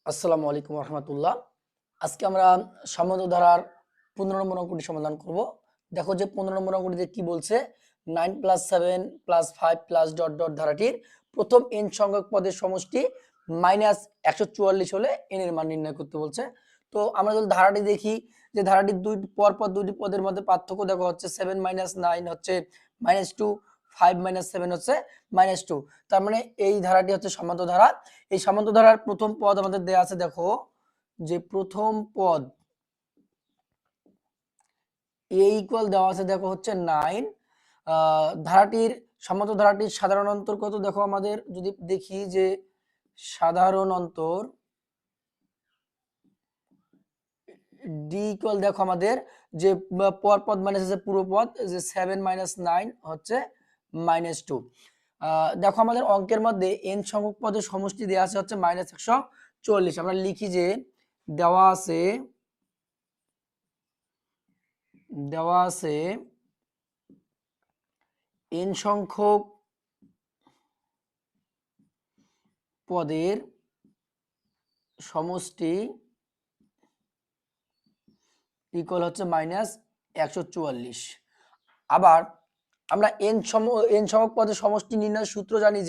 আসসালামু আলাইকুম রহমতুল্লাহ। আজকে আমরা সমদ্র ধারার 15 নম্বর অঙ্কটি সমাধান করব। দেখো যে 15 নম্বর অঙ্কটিতে কি বলছে, 9 + 7 + 5 + ডট ডট ধারাটির প্রথম n সংখ্যক পদের সমষ্টি -144 হলে n এর মান নির্ণয় করতে বলছে। তো আমরা যদি ধারাটি দেখি, যে ধারাটির পরপর দুইটি পদের মধ্যে পার্থক্য দেখো হচ্ছে 7 - 9 হচ্ছে -2, 5 - 7 হচ্ছে -2। তার মানে এই ধারাটি হচ্ছে সমান্তর ধারা। এই সমান্তর ধারার প্রথম পদ আমাদের দেয়া আছে, দেখো যে প্রথম পদ a ইকুয়াল দেওয়া আছে, দেখো হচ্ছে 9। ধারাটির সমান্তর ধারাটির সাধারণ অন্তর কত, দেখো আমাদের যদি দেখি যে সাধারণ অন্তর d ইকুয়াল, দেখো আমাদের যে পর পদ মানে হচ্ছে পুরো পদ, যে 7 - 9 হচ্ছে -2। দেখো আমাদের অঙ্কের মধ্যে n সংখ্যক পদের সমষ্টি দেওয়া আছে হচ্ছে -144। আমরা লিখি যে দেওয়া আছে n সংখ্যক পদের সমষ্টি ইকুয়াল হচ্ছে -144। আবার আমরা n সংখ্যক পদের সমষ্টি নির্ণয়ের সূত্র জানি,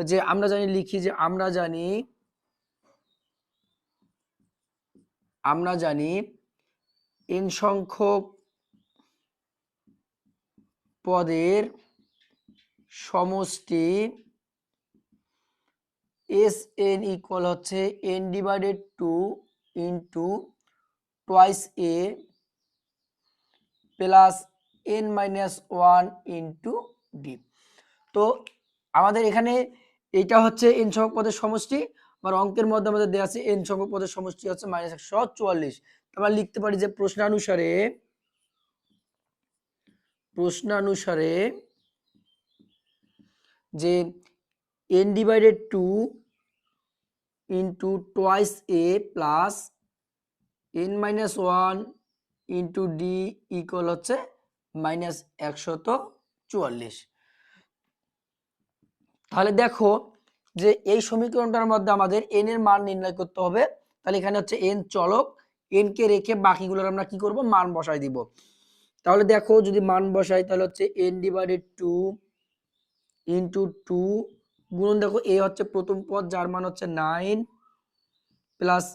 যে আমরা জানি, লিখি যে আমরা জানি n সংখ্যক পদের সমষ্টি Sn ইকুয়াল হচ্ছে n/2 into twice a plus n-1 into d। তো আমাদের এখানে এটা হচ্ছে n সংখ্যক পদের সমষ্টি, আর অঙ্কের মধ্যে আমাদের দেওয়া আছে n সংখ্যক পদের সমষ্টি হচ্ছে -144। আমরা লিখতে পারি যে প্রশ্নানুসারে যে n/2 into twice a plus n-1 into d equal হচ্ছে -144। তাহলে দেখো যে এই সমীকরণটার মধ্যে আমাদের n এর মান নির্ণয় করতে হবে। তাহলে এখানে হচ্ছে n চলক, n কে রেখে বাকিগুলোর আমরা কি করব, মান বসাই দিব। তাহলে দেখো যদি মান বসাই, তাহলে হচ্ছে n/2 ইন্টু 2 গুণন, দেখো a হচ্ছে প্রথম পদ যার মান হচ্ছে 9 প্লাস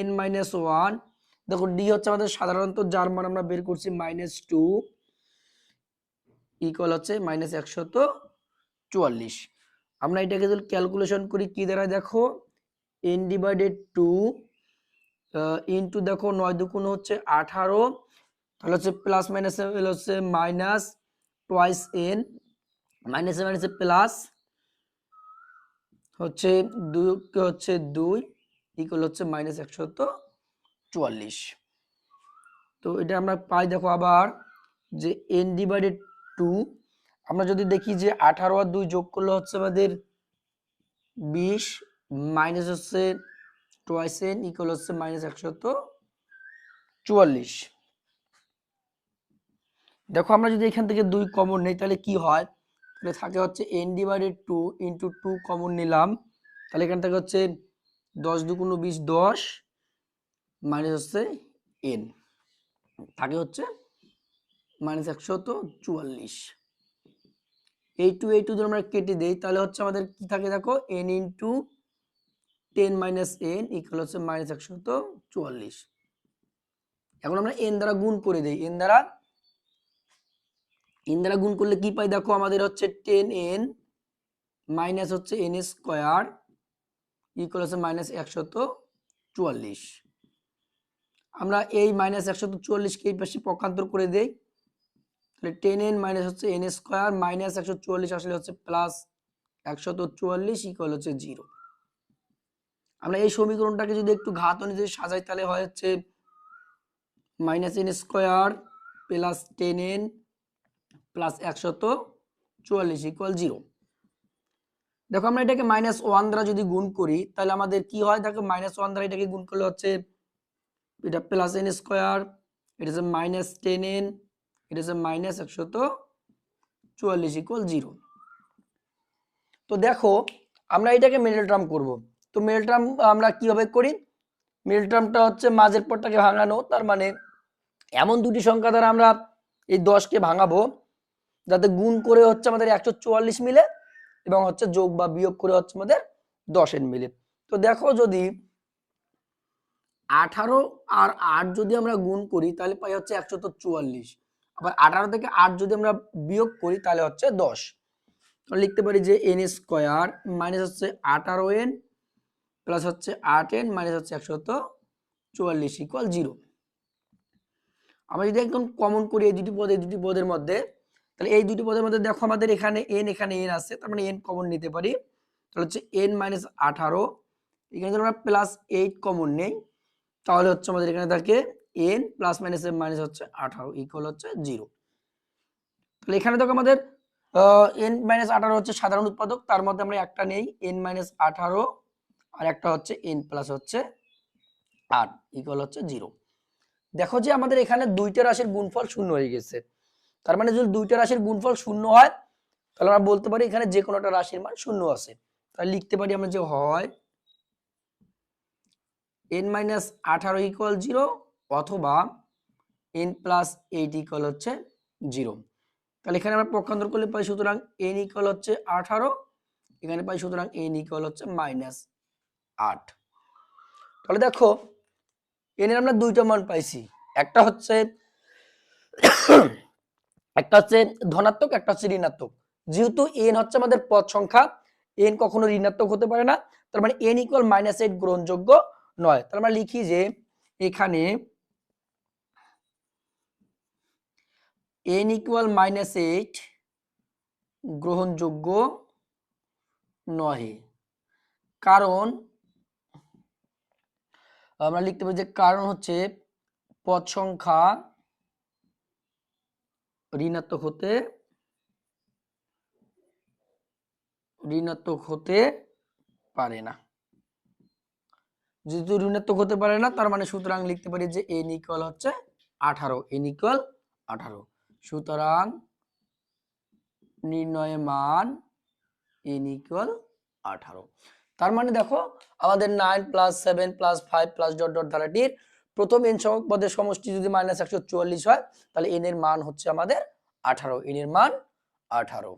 n-1, দেখো d হচ্ছে আমাদের সাধারণত যার মান আমরা বের করছি -2 ইকুয়াল হচ্ছে -144। আমরা এটাকে যদি ক্যালকুলেশন করি কি দাঁড়ায়, দেখো n/2 ইন্টু, দেখো 9 দুগুণ হচ্ছে 18, তাহলে হচ্ছে প্লাস মাইনাস হচ্ছে মাইনাস টুয়াইস n, মাইনাসে মাইনাসে প্লাস হচ্ছে 2 হচ্ছে 2 ইকুয়াল হচ্ছে -144। তো এটা আমরা পাই, দেখো আবার যে n/2 আমরা যদি দেখি যে 18 আর 2 যোগ করলে হচ্ছে আমাদের 20 মাইনাস হচ্ছে টুয়াইস n ইকুয়াল হচ্ছে -144। দেখো আমরা যদি এখান থেকে 2 কমন নেই তাহলে কি হয়, তাহলে থাকে হচ্ছে n/2 ইন্টু 2 কমন নিলাম, তাহলে এখান থেকে হচ্ছে 10 দুগুণ 20 10 মাইনাস হচ্ছে n থাকে হচ্ছে -144। এই টু যদি আমরা কেটে দেই তাহলে হচ্ছে আমাদের কি থাকে, দেখো n into 10 minus n equal হচ্ছে -144। এখন আমরা n দ্বারা গুণ করে দেই, n দ্বারা গুণ করলে কি পাই, দেখো আমাদের হচ্ছে 10n মাইনাস হচ্ছে n স্কয়ার ইকুয়াল হচ্ছে -144। আমরা এই -144 কে এই পাশে পক্ষান্তর করে দেই, তাহলে 10n মাইনাস হচ্ছে n স্কয়ার মাইনাস 144 আসলে হচ্ছে প্লাস 144 ইকুয়াল হচ্ছে 0। আমরা এই সমীকরণটাকে যদি একটু ঘাত অনুযায়ী সাজাই তাহলে হয় হচ্ছে -n square plus 10n plus 144 equal 0। দেখো আমরা এটাকে -1 দ্বারা যদি গুণ করি তাহলে আমাদের কি হয়, দেখো -1 দ্বারা এটাকে গুণ করলে হচ্ছে এটা প্লাস n স্কয়ার, এটা হচ্ছে -10n, এটা হচ্ছে -144 ইকুয়াল 0। তো দেখো আমরা এটাকে মিডল টার্ম করব, তো মিডল টার্ম আমরা কিভাবে করি, মিডল টার্মটা হচ্ছে মাঝের পদটাকে ভাঙানো, তার মানে এমন দুটি সংখ্যা দ্বারা আমরা এই 10কে ভাঙাবো যাতে গুণ করে হচ্ছে আমাদের 144 মিলে এবং হচ্ছে যোগ বা বিয়োগ করে হচ্ছে আমাদের 10 এর মিলে। তো দেখো যদি 18 আর 8 যদি আমরা গুণ করি তাহলে পাই হচ্ছে 144, আবার 18 থেকে 8 যদি আমরা বিয়োগ করি তাহলে হচ্ছে 10। তো লিখতে পারি যে n স্কয়ার মাইনাস হচ্ছে 18n প্লাস হচ্ছে 8n মাইনাস হচ্ছে 144 ইকুয়াল 0। আমরা যদি একদম কমন করি এই দুটি পদের মধ্যে, তাহলে এই দুটি পদের মধ্যে দেখো আমাদের এখানে n আছে, তার মানে n কমন নিতে পারি, তাহলে হচ্ছে n মাইনাস 18, এখানে যদি আমরা প্লাস 8 কমন নেই তাহলে হচ্ছে আমাদের এখানে থাকে n প্লাস মাইনাস মাইনাস হচ্ছে 18 ইকুয়াল হচ্ছে 0। তাহলে এখানে দেখো আমাদের n মাইনাস 18 হচ্ছে সাধারণ উৎপাদক, তার মধ্যে আমরা একটা নেই n মাইনাস 18 আর একটা হচ্ছে n প্লাস হচ্ছে 8 ইকুয়াল হচ্ছে 0। দেখো যে আমাদের এখানে দুইটা রাশির গুণফল শূন্য হয়ে গেছে, তার মানে যদি দুইটা রাশির গুণফল শূন্য হয় তাহলে আমরা বলতে পারি এখানে যে কোনো একটা রাশির মান শূন্য আছে। তাহলে লিখতে পারি আমরা যে হয় n মাইনাস 18 ইকুয়াল 0 অথবা n প্লাস 8 ইকুয়াল হচ্ছে 0। তাহলে এখানে আমরা পক্ষান্তর করলে পাই সুতরাং n ইকুয়াল হচ্ছে 18, এখানে পাই সুতরাং n ইকুয়াল হচ্ছে মাইনাস 8। তাহলে দেখো n এর আমরা দুইটা মান পাইছি, একটা হচ্ছে ধনাত্মক, একটা হচ্ছে ঋণাত্মক। যেহেতু n হচ্ছে আমাদের পদ সংখ্যা, n কখনো ঋণাত্মক হতে পারে না, তার মানে n ইকুয়াল মাইনাস 8 গ্রহণযোগ্য নয়। তার মানে লিখি যে এখানে n ইকুয়াল মাইনাস 8 গ্রহণযোগ্য নয়, কারণ আমরা লিখতে পারি যে কারণ হচ্ছে পদ সংখ্যা ঋণাত্মক হতে পারে না। যেহেতু ঋণাত্মক হতে পারে না তার মানে সুতরাং লিখতে পারি যে n ইকুয়াল হচ্ছে 18, n ইকুয়াল 18। সুতরাং নির্ণয় মান n ইকুয়াল 18। তার মানে দেখো আমাদের 9 plus 7 plus 5 plus dot dot ধারাটির প্রথম n সংখ্যক পদের সমষ্টি যদি মাইনাস 144 হয় তাহলে n এর মান হচ্ছে আমাদের 18, n এর মান 18।